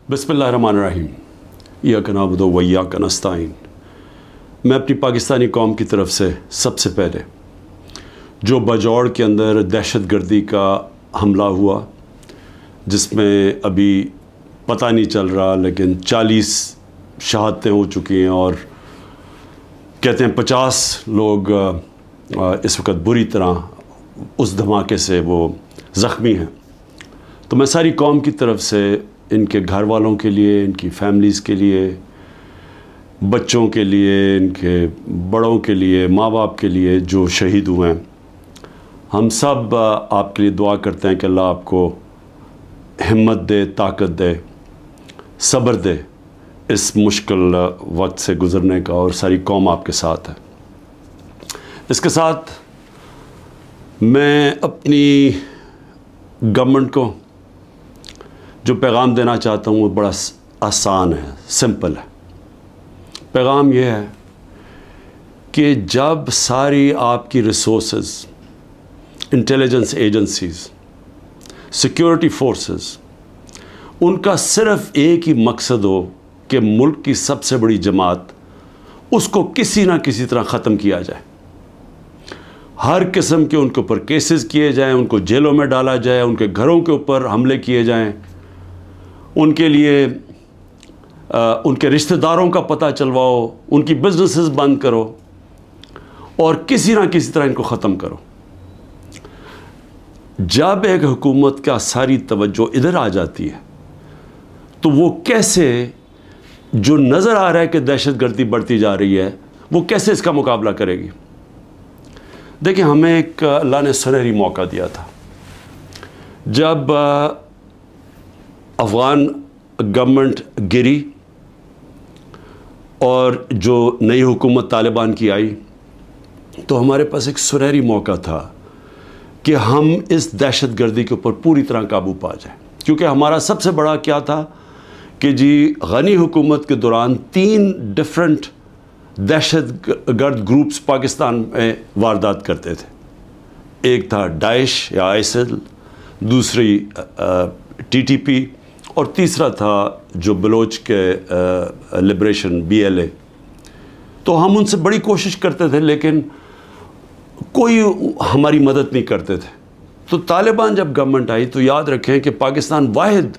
बिस्मिल्लाहिर्रहमानिर्रहीम। इय्याका नअबुदु व इय्याका नस्तईन। मैं अपनी पाकिस्तानी कौम की तरफ से सबसे पहले जो बजौड़ के अंदर दहशतगर्दी का हमला हुआ, जिसमें अभी पता नहीं चल रहा लेकिन 40 शहादतें हो चुकी हैं और कहते हैं 50 लोग इस वक्त बुरी तरह उस धमाके से वो ज़ख्मी हैं। तो मैं सारी कौम की तरफ से इनके घर वालों के लिए, इनकी फैमिलीज़ के लिए, बच्चों के लिए, इनके बड़ों के लिए, माँ बाप के लिए जो शहीद हुए हैं, हम सब आपके लिए दुआ करते हैं कि अल्लाह आपको हिम्मत दे, ताकत दे, सब्र दे इस मुश्किल वक्त से गुज़रने का, और सारी कौम आपके साथ है। इसके साथ मैं अपनी गवर्नमेंट को जो पैगाम देना चाहता हूँ वो बड़ा आसान है, सिंपल है। पैगाम ये है कि जब सारी आपकी resources, intelligence agencies, security forces, उनका सिर्फ़ एक ही मकसद हो कि मुल्क की सबसे बड़ी जमात, उसको किसी ना किसी तरह ख़त्म किया जाए, हर किस्म के उनके ऊपर केसेस किए जाएं, उनको जेलों में डाला जाए, उनके घरों के ऊपर हमले किए जाएं, उनके लिए उनके रिश्तेदारों का पता चलवाओ, उनकी बिजनेसेस बंद करो और किसी ना किसी तरह इनको ख़त्म करो। जब एक हुकूमत का सारी तवज्जो इधर आ जाती है तो वो कैसे, जो नज़र आ रहा है कि दहशतगर्दी बढ़ती जा रही है, वो कैसे इसका मुकाबला करेगी। देखिए, हमें एक अल्लाह ने सुनहरी मौका दिया था जब अफ़गान गवर्नमेंट गिरी और जो नई हुकूमत तालिबान की आई, तो हमारे पास एक सुनहरी मौका था कि हम इस दहशतगर्दी के ऊपर पूरी तरह काबू पा जाएं। क्योंकि हमारा सबसे बड़ा क्या था कि जी, गनी हुकूमत के दौरान 3 डिफरेंट दहशतगर्द ग्रुप्स पाकिस्तान में वारदात करते थे। एक था दाइश या आइसिल, दूसरी TTP, और तीसरा था जो बलोच के लिबरेशन BLA। तो हम उनसे बड़ी कोशिश करते थे लेकिन कोई हमारी मदद नहीं करते थे। तो तालिबान जब गवर्नमेंट आई तो याद रखें कि पाकिस्तान वाहिद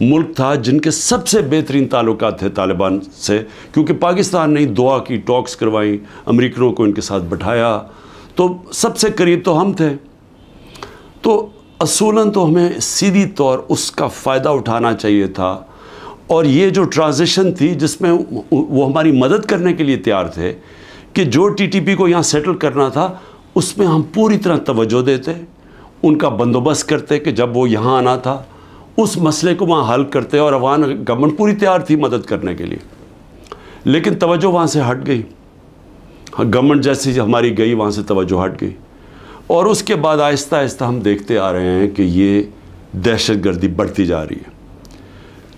मुल्क था जिनके सबसे बेहतरीन ताल्लुकात थे तालिबान से, क्योंकि पाकिस्तान ने दुआ की, टॉक्स करवाई, अमेरिकनों को इनके साथ बैठाया, तो सबसे करीब तो हम थे। तो असूलन तो हमें सीधी तौर उसका फ़ायदा उठाना चाहिए था, और ये जो ट्रांजिशन थी जिसमें वो हमारी मदद करने के लिए तैयार थे कि जो TTP को यहाँ सेटल करना था उसमें हम पूरी तरह तवज्जो देते, उनका बंदोबस्त करते कि जब वो यहाँ आना था उस मसले को वहाँ हल करते, और अफगान गवर्नमेंट पूरी तैयार थी मदद करने के लिए। लेकिन तवज्जो वहाँ से हट गई, गवर्नमेंट जैसी हमारी गई वहाँ से तवज्जो हट गई, और उसके बाद आहिस्ता आहिस्ता हम देखते आ रहे हैं कि ये दहशतगर्दी बढ़ती जा रही है।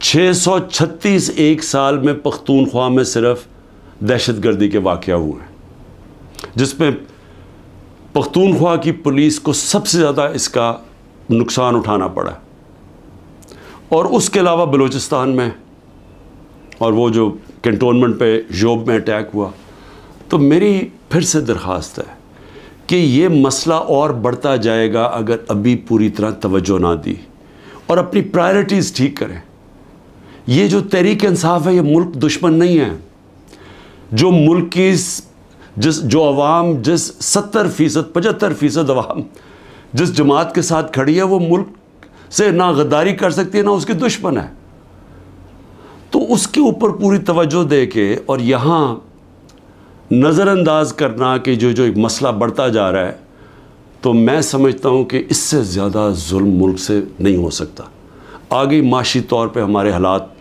636 एक साल में पख्तूनख्वा में सिर्फ दहशतगर्दी के वाक़या हुए हैं, जिसमें पख्तूनख्वा की पुलिस को सबसे ज़्यादा इसका नुकसान उठाना पड़ा। और उसके अलावा बलूचिस्तान में, और वो जो कैंटोनमेंट पे जोब में अटैक हुआ। तो मेरी फिर से दरख्वास्त है कि ये मसला और बढ़ता जाएगा अगर अभी पूरी तरह तवज्जो ना दी और अपनी प्रायोरिटीज़ ठीक करें। ये जो तहरीक इंसाफ है, ये मुल्क दुश्मन नहीं है। जो मुल्क की जो अवाम, जिस 70% 75% अवाम जिस जमात के साथ खड़ी है, वो मुल्क से ना गद्दारी कर सकती है, ना उसकी दुश्मन है। तो उसके ऊपर पूरी तवज्जो दे के, और यहाँ नज़रअंदाज करना कि जो एक मसला बढ़ता जा रहा है, तो मैं समझता हूँ कि इससे ज़्यादा जुल्म मुल्क से नहीं हो सकता। आगे माशी तौर पे हमारे हालात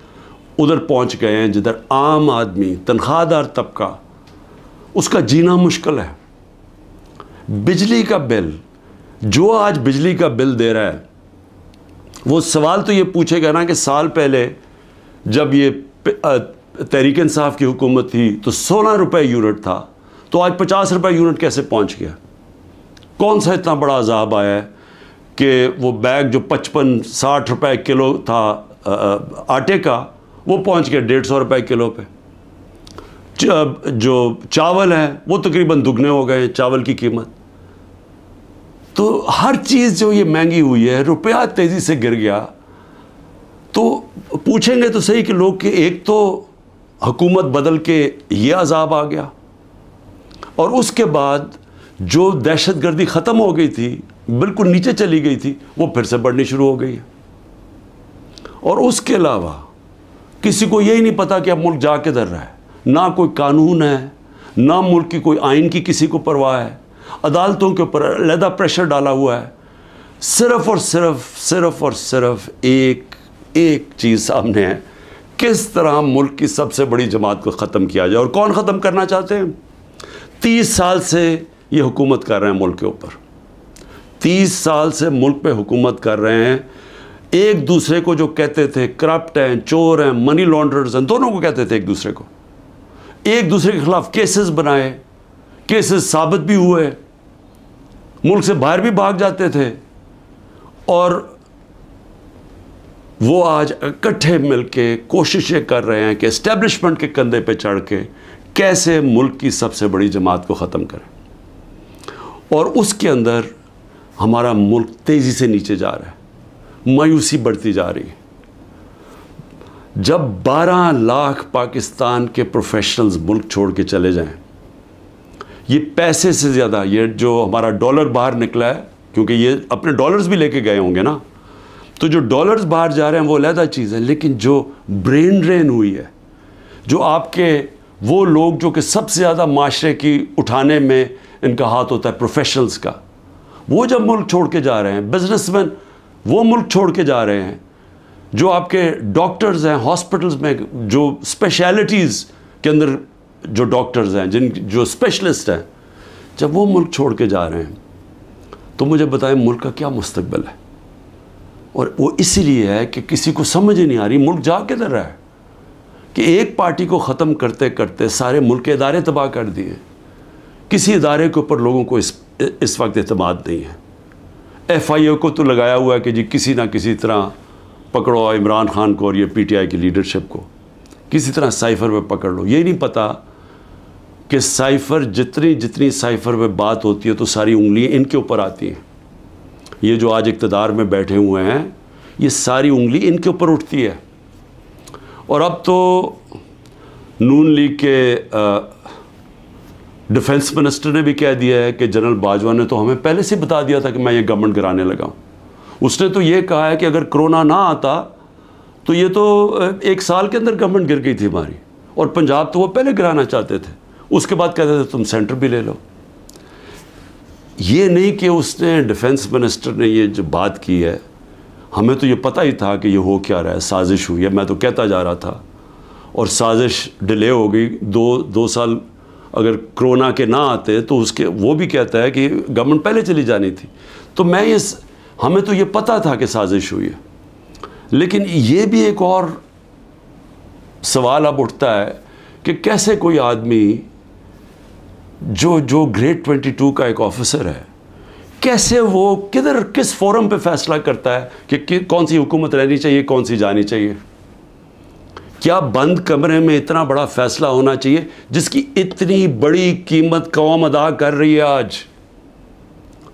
उधर पहुँच गए हैं जिधर आम आदमी, तनख्वाहदार तबका, उसका जीना मुश्किल है। बिजली का बिल, जो आज बिजली का बिल दे रहा है, वो सवाल तो ये पूछेगा ना कि साल पहले जब ये तहरीक इंसाफ की हुकूमत थी तो 16 रुपये यूनिट था, तो आज 50 रुपये यूनिट कैसे पहुंच गया? कौन सा इतना बड़ा अजाब आया है कि वो बैग जो 55-60 रुपए किलो था आटे का वो पहुंच गया 150 रुपये किलो पे। जो चावल है वो तकरीबन दुगने हो गए चावल की कीमत। तो हर चीज़ जो ये महंगी हुई है, रुपया तेज़ी से गिर गया। तो पूछेंगे तो सही कि लोग कि एक तो हुकूमत बदल के ये अजाब आ गया, और उसके बाद जो दहशतगर्दी ख़त्म हो गई थी, बिल्कुल नीचे चली गई थी, वो फिर से बढ़नी शुरू हो गई है। और उसके अलावा किसी को यही नहीं पता कि अब मुल्क जा किधर रहा है। ना कोई कानून है, ना मुल्क की कोई आइन की किसी को परवाह है। अदालतों के ऊपर अलहदा प्रेशर डाला हुआ है। सिर्फ़ और सिर्फ एक चीज़ सामने है, किस तरह मुल्क की सबसे बड़ी जमात को ख़त्म किया जाए। और कौन ख़त्म करना चाहते हैं? 30 साल से ये हुकूमत कर रहे हैं मुल्क के ऊपर। 30 साल से मुल्क पे हुकूमत कर रहे हैं। एक दूसरे को जो कहते थे करप्ट हैं, चोर हैं, मनी लॉन्ड्रर्स हैं, दोनों को कहते थे एक दूसरे को। एक दूसरे के खिलाफ केसेस बनाए, केसेस साबित भी हुए, मुल्क से बाहर भी भाग जाते थे। और वो आज इकट्ठे मिलके कोशिशें कर रहे हैं कि एस्टेब्लिशमेंट के कंधे पे चढ़ के कैसे मुल्क की सबसे बड़ी जमात को ख़त्म करें। और उसके अंदर हमारा मुल्क तेज़ी से नीचे जा रहा है, मायूसी बढ़ती जा रही है। जब 12 लाख पाकिस्तान के प्रोफेशनल्स मुल्क छोड़ के चले जाएं, ये पैसे से ज़्यादा, ये जो हमारा डॉलर बाहर निकला है, क्योंकि ये अपने डॉलर्स भी लेके गए होंगे ना, तो जो डॉलर्स बाहर जा रहे हैं वो अलहदा चीज़ है। लेकिन जो ब्रेन ड्रेन हुई है, जो आपके वो लोग जो कि सबसे ज़्यादा माशरे की उठाने में इनका हाथ होता है, प्रोफेशनल्स का, वो जब मुल्क छोड़ के जा रहे हैं, बिजनेसमैन वो मुल्क छोड़ के जा रहे हैं, जो आपके डॉक्टर्स हैं हॉस्पिटल्स में, जो स्पेशलिटीज़ के अंदर जो डॉक्टर्स हैं, जो स्पेशलिस्ट हैं, जब वो मुल्क छोड़ के जा रहे हैं, तो मुझे बताएं मुल्क का क्या मुस्तकबिल है। और वो इसीलिए है कि किसी को समझ ही नहीं आ रही मुल्क जा किधर रहा है, कि एक पार्टी को ख़त्म करते करते सारे मुल्क के इदारे तबाह कर दिए। किसी इदारे के ऊपर लोगों को इस वक्त एतमाद नहीं है। FIA को तो लगाया हुआ है कि जी किसी ना किसी तरह पकड़ो इमरान खान को और ये PTI की लीडरशिप को, किसी तरह साइफ़र में पकड़ लो। ये नहीं पता कि साइफ़र जितनी साइफ़र में बात होती है तो सारी उंगलियां इनके ऊपर आती हैं। ये जो आज इक़्तिदार में बैठे हुए हैं, ये सारी उंगली इनके ऊपर उठती है। और अब तो नून लीग के डिफेंस मिनिस्टर ने भी कह दिया है कि जनरल बाजवा ने तो हमें पहले से बता दिया था कि मैं ये गवर्नमेंट गिराने लगा हूँ। उसने तो ये कहा है कि अगर कोरोना ना आता तो ये तो 1 साल के अंदर गवर्नमेंट गिर गई थी हमारी, और पंजाब तो वो पहले गिराना चाहते थे। उसके बाद कहते थे तुम सेंटर भी ले लो। ये नहीं कि उसने डिफेंस मिनिस्टर ने ये जो बात की है, हमें तो ये पता ही था कि ये हो क्या रहा है, साजिश हुई है। मैं तो कहता जा रहा था, और साजिश डिले हो गई 2 साल। अगर कोरोना के ना आते तो उसके वो भी कहता है कि गवर्नमेंट पहले चली जानी थी। तो हमें तो ये पता था कि साजिश हुई है। लेकिन ये भी एक और सवाल अब उठता है कि कैसे कोई आदमी जो ग्रेड 22 का एक ऑफिसर है, कैसे वो किस फोरम पे फैसला करता है कि कौन सी हुकूमत रहनी चाहिए, कौन सी जानी चाहिए। क्या बंद कमरे में इतना बड़ा फैसला होना चाहिए जिसकी इतनी बड़ी कीमत कौम अदा कर रही है।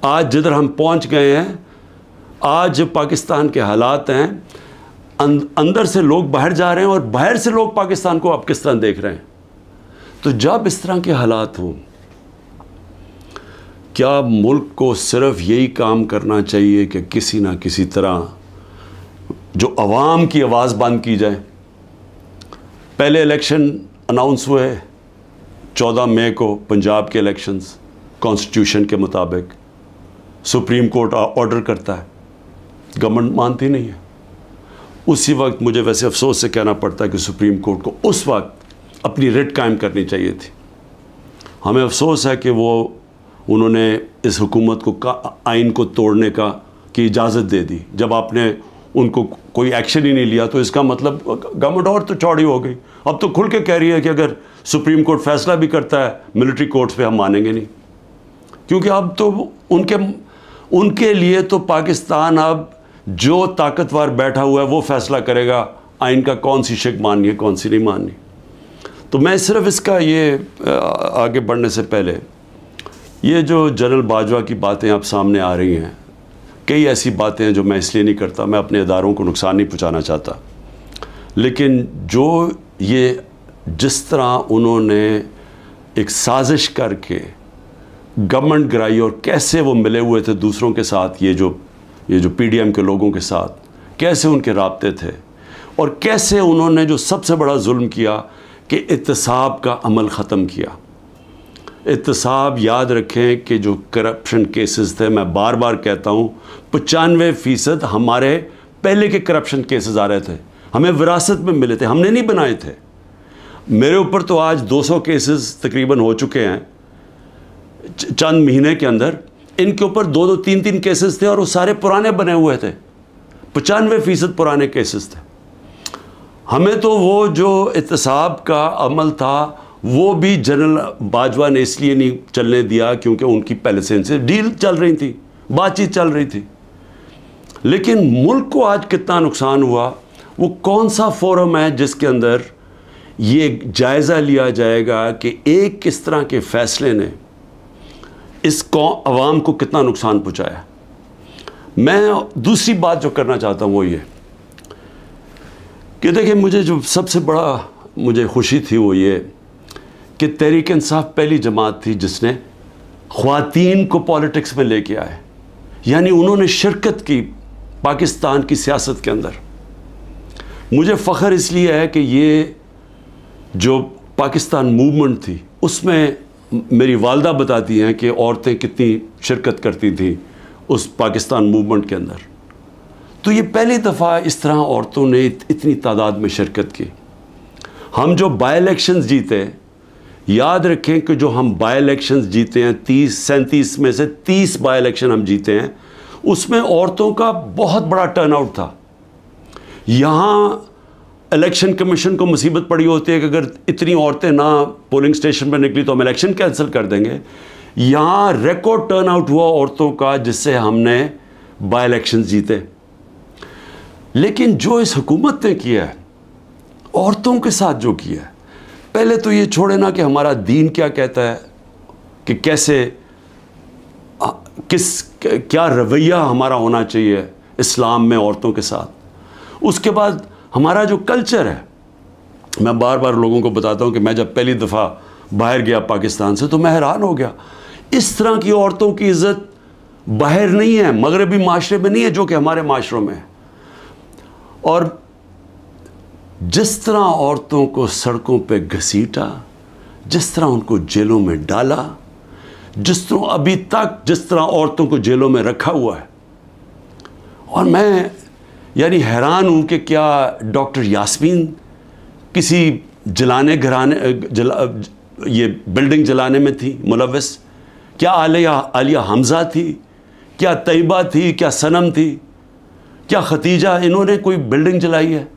आज जिधर हम पहुंच गए हैं, आज पाकिस्तान के हालात हैं, अंदर से लोग बाहर जा रहे हैं और बाहर से लोग पाकिस्तान को अब किस तरह देख रहे हैं। तो जब इस तरह के हालात हों, क्या मुल्क को सिर्फ यही काम करना चाहिए कि किसी ना किसी तरह जो अवाम की आवाज़ बंद की जाए। पहले इलेक्शन अनाउंस हुए 14 मई को, पंजाब के इलेक्शंस कॉन्स्टिट्यूशन के मुताबिक। सुप्रीम कोर्ट ऑर्डर करता है, गवर्नमेंट मानती नहीं है। उसी वक्त मुझे वैसे अफसोस से कहना पड़ता है कि सुप्रीम कोर्ट को उस वक्त अपनी रिट कायम करनी चाहिए थी। हमें अफसोस है कि उन्होंने इस हुकूमत को आइन को तोड़ने की इजाज़त दे दी। जब आपने उनको कोई एक्शन ही नहीं लिया तो इसका मतलब गवर्नमेंट और तो चौड़ी हो गई। अब तो खुल के कह रही है कि अगर सुप्रीम कोर्ट फैसला भी करता है मिलिट्री कोर्ट्स पे हम मानेंगे नहीं, क्योंकि अब तो उनके लिए तो पाकिस्तान अब जो ताकतवर बैठा हुआ है वो फैसला करेगा आइन का कौन सी शिक माननी है कौन सी नहीं माननी। तो मैं सिर्फ इसका ये आगे बढ़ने से पहले ये जो जनरल बाजवा की बातें अब सामने आ रही हैं, कई ऐसी बातें हैं जो मैं इसलिए नहीं करता, मैं अपने इदारों को नुकसान नहीं पहुंचाना चाहता, लेकिन जो ये जिस तरह उन्होंने एक साजिश करके गवर्नमेंट गिराई और कैसे वो मिले हुए थे दूसरों के साथ, ये जो पीडीएम के लोगों के साथ कैसे उनके राब्ते थे, और कैसे उन्होंने जो सबसे बड़ा जुल्म किया कि इत्तेसाब का अमल ख़त्म किया। इत्तेसाब, याद रखें कि जो करप्शन केसेस थे, मैं बार बार कहता हूँ 95% हमारे पहले के करप्शन केसेस आ रहे थे, हमें विरासत में मिले थे, हमने नहीं बनाए थे। मेरे ऊपर तो आज 200 केसेस तकरीबन हो चुके हैं चंद महीने के अंदर। इनके ऊपर 2-2, 3-3 केसेस थे और वो सारे पुराने बने हुए थे, 95% पुराने केसेस थे। हमें तो वो जो इत्तेसाब का अमल था वो भी जनरल बाजवा ने इसलिए नहीं चलने दिया क्योंकि उनकी पहले से इनसे डील चल रही थी, बातचीत चल रही थी। लेकिन मुल्क को आज कितना नुकसान हुआ, वो कौन सा फोरम है जिसके अंदर ये जायज़ा लिया जाएगा कि एक किस तरह के फ़ैसले ने इसको अवाम को कितना नुकसान पहुँचाया। मैं दूसरी बात जो करना चाहता हूँ वो ये कि देखिए, मुझे जो सबसे बड़ा मुझे खुशी थी वो ये कि तहरीक इंसाफ पहली जमात थी जिसने ख़वातीन को पॉलिटिक्स में लेके आए, यानी उन्होंने शिरकत की पाकिस्तान की सियासत के अंदर। मुझे फ़ख्र इसलिए है कि ये जो पाकिस्तान मूवमेंट थी उसमें मेरी वालदा बताती हैं कि औरतें कितनी शिरकत करती थी उस पाकिस्तान मूवमेंट के अंदर। तो ये पहली दफ़ा इस तरह औरतों ने इतनी तादाद में शिरकत की। हम जो बाई इलेक्शंस जीते, याद रखें कि जो हम बाई इलेक्शंस जीते हैं 37 में से 30 बाई इलेक्शन हम जीते हैं, उसमें औरतों का बहुत बड़ा टर्नआउट था। यहाँ इलेक्शन कमीशन को मुसीबत पड़ी होती है कि अगर इतनी औरतें ना पोलिंग स्टेशन पर निकली तो हम इलेक्शन कैंसिल कर देंगे। यहाँ रिकॉर्ड टर्नआउट हुआ औरतों का जिससे हमने बाई इलेक्शन जीते। लेकिन जो इस हुकूमत ने किया है औरतों के साथ जो किया है, पहले तो ये छोड़े ना कि हमारा दीन क्या कहता है कि कैसे क्या रवैया हमारा होना चाहिए इस्लाम में औरतों के साथ। उसके बाद हमारा जो कल्चर है, मैं बार बार लोगों को बताता हूँ कि मैं जब पहली दफ़ा बाहर गया पाकिस्तान से तो मैं हैरान हो गया, इस तरह की औरतों की इज़्ज़त बाहर नहीं है, मगरबी माशरे में नहीं है जो कि हमारे माशरों में है। और जिस तरह औरतों को सड़कों पे घसीटा, जिस तरह उनको जेलों में डाला, जिस तरह अभी तक जिस तरह औरतों को जेलों में रखा हुआ है, और मैं यानी हैरान हूँ कि क्या डॉक्टर यास्मीन किसी जलाने घराने ये बिल्डिंग जलाने में थी मुलव्वस? क्या आलिया हमज़ा थी? क्या तैयबा थी? क्या सनम थी? क्या खतीजा? इन्होंने कोई बिल्डिंग जलाई है?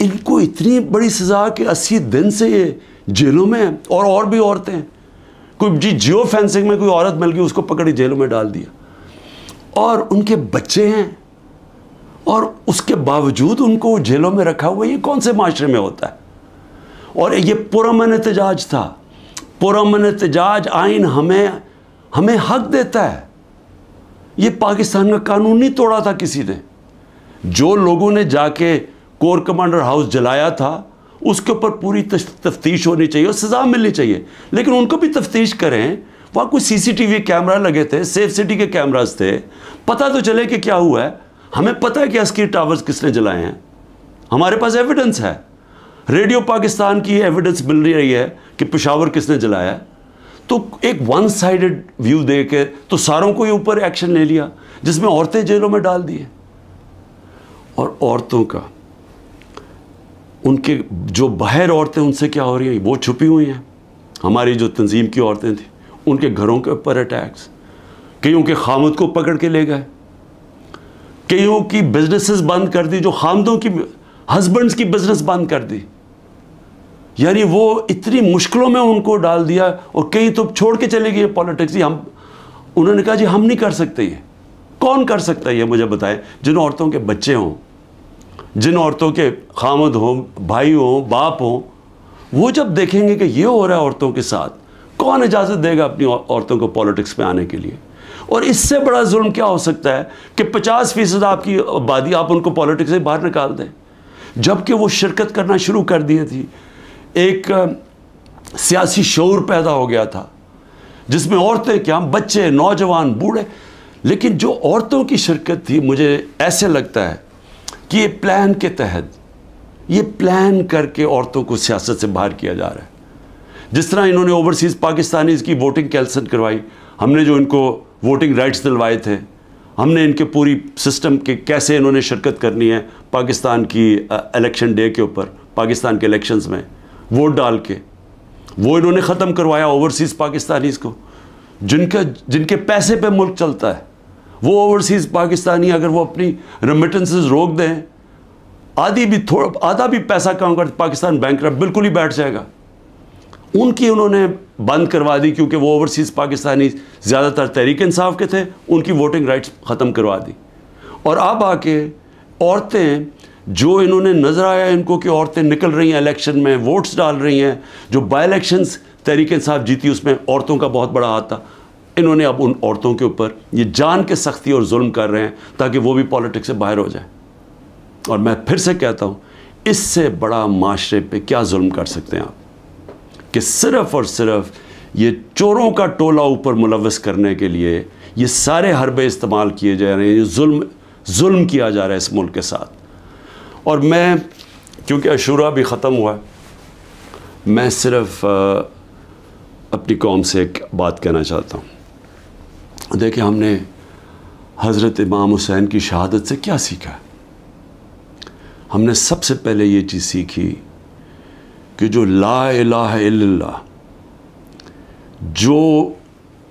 इनको इतनी बड़ी सज़ा कि 80 दिन से ये जेलों में हैं। और भी औरतें, कोई जियो फेंसिंग में कोई औरत मिल गई उसको पकड़ी जेलों में डाल दिया, और उनके बच्चे हैं और उसके बावजूद उनको जेलों में रखा हुआ। ये कौन से माशरे में होता है? और ये पुरअमन एहतजाज था। पुरअमन एहतजाज आइन हमें हक देता है। ये पाकिस्तान का कानून नहीं तोड़ा था किसी ने। जो लोगों ने जाके कोर कमांडर हाउस जलाया था उसके ऊपर पूरी तफ्तीश होनी चाहिए और सज़ा मिलनी चाहिए, लेकिन उनको भी तफ्तीश करें। वहाँ कोई सीसीटीवी कैमरा लगे थे, सेफ सिटी के कैमरास थे, पता तो चले कि क्या हुआ है। हमें पता है कि अस्की टावर्स किसने जलाए हैं, हमारे पास एविडेंस है। रेडियो पाकिस्तान की एविडेंस मिल रही है कि पेशावर किसने जलाया है। तो एक वन साइडेड व्यू दे के तो सारों को ये ऊपर एक्शन ले लिया, जिसमें औरतें जेलों में डाल दी। और औरतों का, उनके जो बाहर औरतें उनसे क्या हो रही हैं, वो छुपी हुई हैं। हमारी जो तंजीम की औरतें थी उनके घरों के ऊपर अटैक्स, कईयों के खामद को पकड़ के ले गए, कईयों की बिजनेसेस बंद कर दी, जो खामदों की हस्बैंड्स की बिजनेस बंद कर दी। यानी वो इतनी मुश्किलों में उनको डाल दिया। और कई तो छोड़ के चले गए पॉलिटिक्स ही। उन्होंने कहा जी हम नहीं कर सकते ये, कौन कर सकता है ये मुझे बताएं? जिन औरतों के बच्चे हों, जिन औरतों के खामद हों, भाई हों, बाप हों, वो जब देखेंगे कि ये हो रहा है औरतों के साथ, कौन इजाज़त देगा अपनी औरतों को पॉलिटिक्स में आने के लिए? और इससे बड़ा जुल्म क्या हो सकता है कि 50% आपकी आबादी आप उनको पॉलिटिक्स से बाहर निकाल दें, जबकि वो शिरकत करना शुरू कर दी थी। एक सियासी शऊर पैदा हो गया था जिसमें औरतें क्या, बच्चे, नौजवान, बूढ़े, लेकिन जो औरतों की शिरकत थी, मुझे ऐसे लगता है कि ये प्लान के तहत, ये प्लान करके औरतों को सियासत से बाहर किया जा रहा है। जिस तरह इन्होंने ओवरसीज़ पाकिस्तानीज़ की वोटिंग कैंसिल करवाई, हमने जो इनको वोटिंग राइट्स दिलवाए थे, हमने इनके पूरी सिस्टम के कैसे इन्होंने शिरकत करनी है पाकिस्तान की इलेक्शन डे के ऊपर, पाकिस्तान के इलेक्शंस में वोट डाल के, वो इन्होंने ख़त्म करवाया ओवरसीज़ पाकिस्तानीज़ को, जिनके पैसे पे मुल्क चलता है। वो ओवरसीज़ पाकिस्तानी अगर वो अपनी रेमिटेंसेस रोक दें, आधा भी पैसा काम कर, पाकिस्तान बैंकरप्ट बिल्कुल ही बैठ जाएगा। उनकी उन्होंने बंद करवा दी, क्योंकि वो ओवरसीज़ पाकिस्तानी ज़्यादातर तहरीक इंसाफ के थे, उनकी वोटिंग राइट्स ख़त्म करवा दी। और अब आके औरतें, जो इन्होंने नज़र आया इनको कि औरतें निकल रही हैं इलेक्शन में, वोट्स डाल रही हैं, जो बाई इलेक्शंस तहरीक इंसाफ जीती उसमें औरतों का बहुत बड़ा हाथ था, इन्होंने अब उन औरतों के ऊपर ये जान के सख्ती और जुल्म कर रहे हैं ताकि वो भी पॉलिटिक्स से बाहर हो जाए। और मैं फिर से कहता हूँ, इससे बड़ा माशरे पे क्या जुल्म कर सकते हैं आप, कि सिर्फ़ और सिर्फ ये चोरों का टोला ऊपर मुलव्वस करने के लिए ये सारे हरबे इस्तेमाल किए जा रहे हैं, ये जुल्म किया जा रहा है इस मुल्क के साथ। और मैं, क्योंकि अशूरा भी ख़त्म हुआ है, मैं सिर्फ अपनी कौम से एक बात कहना चाहता हूँ। देखिए, हमने हज़रत इमाम हुसैन की शहादत से क्या सीखा है? हमने सबसे पहले ये चीज़ सीखी कि जो ला इलाहा इल्लल्लाह,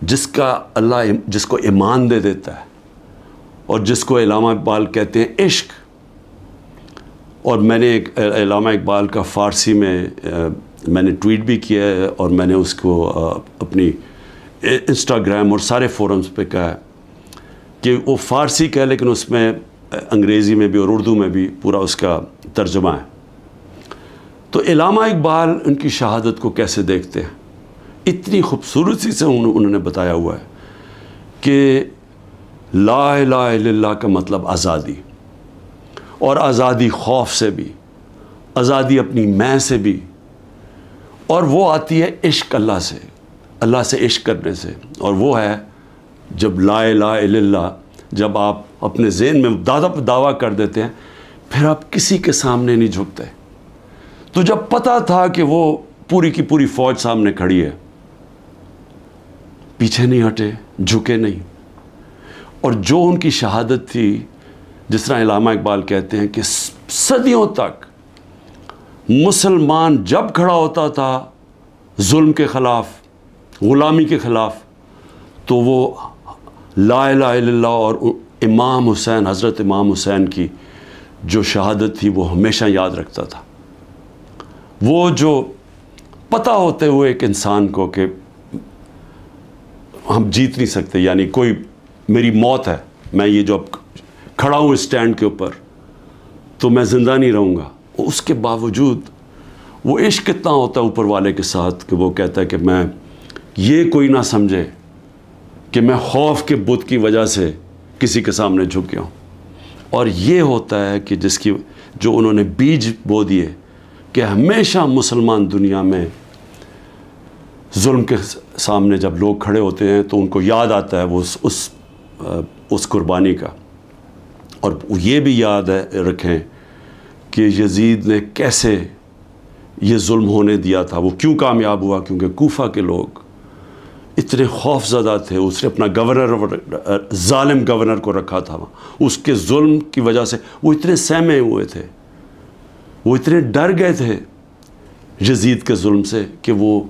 जिसका अल्लाह जिसको ईमान दे देता है, और जिसको इल्लामा इकबाल कहते हैं इश्क। और मैंने एक इल्लामा इकबाल का फ़ारसी में मैंने ट्वीट भी किया है, और मैंने उसको अपनी इंस्टाग्राम और सारे फोरम्स पे कहा है कि वो फ़ारसी का है, लेकिन उसमें अंग्रेज़ी में भी और उर्दू में भी पूरा उसका तर्जुमा है। तो इल्लामा इकबाल उनकी शहादत को कैसे देखते हैं, इतनी खूबसूरती से उन्होंने बताया हुआ है कि ला इलाहा इल्लल्लाह का मतलब आज़ादी, और आज़ादी खौफ से भी, आज़ादी अपनी मैं से भी, और वो आती है इश्क अल्लाह से इश्क करने से। और वो है जब ला इलाहा इल्लल्लाह, जब आप अपने ज़हन में दावा कर देते हैं, फिर आप किसी के सामने नहीं झुकते। तो जब पता था कि वो पूरी की पूरी फ़ौज सामने खड़ी है, पीछे नहीं हटे, झुके नहीं। और जो उनकी शहादत थी, जिस तरह इल्लामा इकबाल कहते हैं कि सदियों तक मुसलमान जब खड़ा होता था जुल्म के ख़िलाफ़, ग़ुलामी के ख़िलाफ़, तो वो ला इलाहा इल्लल्लाह और इमाम हुसैन, हज़रत इमाम हुसैन की जो शहादत थी वो हमेशा याद रखता था। वो जो पता होते हुए एक इंसान को कि हम जीत नहीं सकते, यानी कोई मेरी मौत है, मैं ये जो अब खड़ा हूँ स्टैंड के ऊपर, तो मैं ज़िंदा नहीं रहूँगा, उसके बावजूद वो इश्क कितना होता है ऊपर वाले के साथ कि वो कहता है कि मैं, ये कोई ना समझे कि मैं खौफ के बुत की वजह से किसी के सामने झुक गया हूँ। और ये होता है कि जो उन्होंने बीज बो दिए कि हमेशा मुसलमान दुनिया में जुल्म के सामने जब लोग खड़े होते हैं तो उनको याद आता है वो उस कुर्बानी का। और ये भी याद है रखें कि यजीद ने कैसे ये जुल्म होने दिया था, वो क्यों कामयाब हुआ, क्योंकि कूफा के लोग इतने खौफज़दा थे। उसने अपना गवर्नर, जालिम गवर्नर को रखा था वहाँ, उसके जुल्म की वजह से वो इतने सहमे हुए थे, वो इतने डर गए थे यजीद के जुल्म से कि वो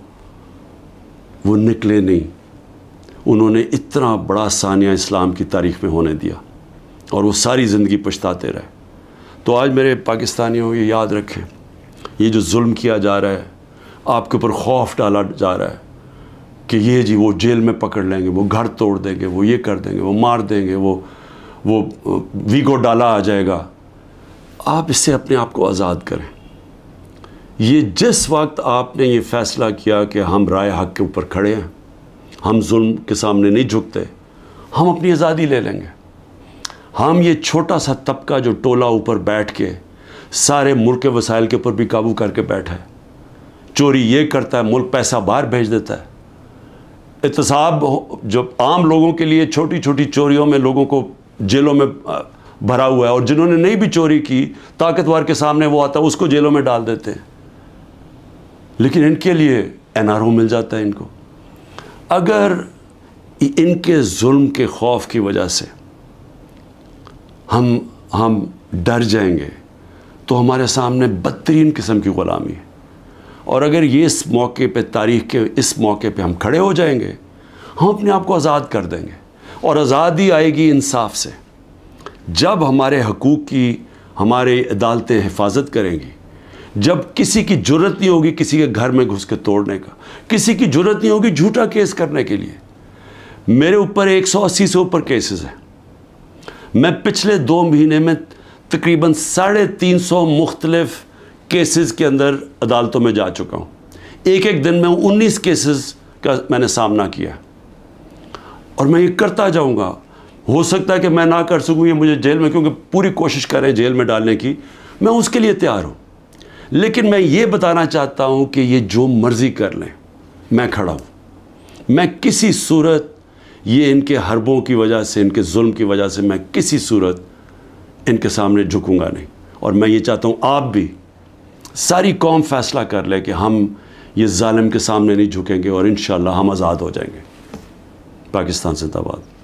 निकले नहीं। उन्होंने इतना बड़ा सानिया इस्लाम की तारीख़ में होने दिया और वो सारी ज़िंदगी पछताते रहे। तो आज मेरे पाकिस्तानियों ये याद रखें, ये जो जुल्म किया जा रहा है, आपके ऊपर खौफ डाला जा रहा है कि ये जी वो जेल में पकड़ लेंगे, वो घर तोड़ देंगे, वो ये कर देंगे, वो मार देंगे, वो वो वीगो डाला आ जाएगा। आप इससे अपने आप को आज़ाद करें। ये जिस वक्त आपने ये फ़ैसला किया कि हम राय हक के ऊपर खड़े हैं, हम जुल्म के सामने नहीं झुकते, हम अपनी आज़ादी ले लेंगे। हम ये छोटा सा तबका जो टोला ऊपर बैठ के सारे मुल्क के वसाइल के ऊपर भी काबू करके बैठा है, चोरी ये करता है, मुल्क पैसा बाहर भेज देता है, एहतसाब जो आम लोगों के लिए छोटी छोटी चोरियों में लोगों को जेलों में भरा हुआ है, और जिन्होंने नहीं भी चोरी की ताकतवर के सामने वो आता है उसको जेलों में डाल देते हैं, लेकिन इनके लिए NRO मिल जाता है इनको। अगर इनके जुल्म के खौफ की वजह से हम डर जाएंगे तो हमारे सामने बदतरीन किस्म की ग़ुलामी है। और अगर ये इस मौके पे, तारीख़ के इस मौके पे हम खड़े हो जाएंगे, हम अपने आप को आज़ाद कर देंगे। और आज़ादी आएगी इंसाफ से। जब हमारे हकूक़ की हमारे अदालतें हिफाजत करेंगी, जब किसी की जुर्रत नहीं होगी किसी के घर में घुस के तोड़ने का, किसी की जुर्रत नहीं होगी झूठा केस करने के लिए। मेरे ऊपर 180 से ऊपर केसेस हैं। मैं पिछले 2 महीने में तकरीबन 350 मुख्तलिफ केसेस के अंदर अदालतों में जा चुका हूँ। एक दिन में 19 केसेस का मैंने सामना किया, और मैं ये करता जाऊँगा। हो सकता है कि मैं ना कर सकूँ, ये मुझे जेल में, क्योंकि पूरी कोशिश करें जेल में डालने की, मैं उसके लिए तैयार हूँ। लेकिन मैं ये बताना चाहता हूँ कि ये जो मर्ज़ी कर लें, मैं खड़ा हूँ। मैं किसी सूरत ये इनके हरबों की वजह से, इनके जुल्म की वजह से मैं किसी सूरत इनके सामने झुकूंगा नहीं। और मैं ये चाहता हूँ आप भी, सारी कौम फ़ैसला कर ले कि हम ये जालिम के सामने नहीं झुकेंगे और इंशाअल्लाह हम आज़ाद हो जाएंगे। पाकिस्तान जिंदाबाद।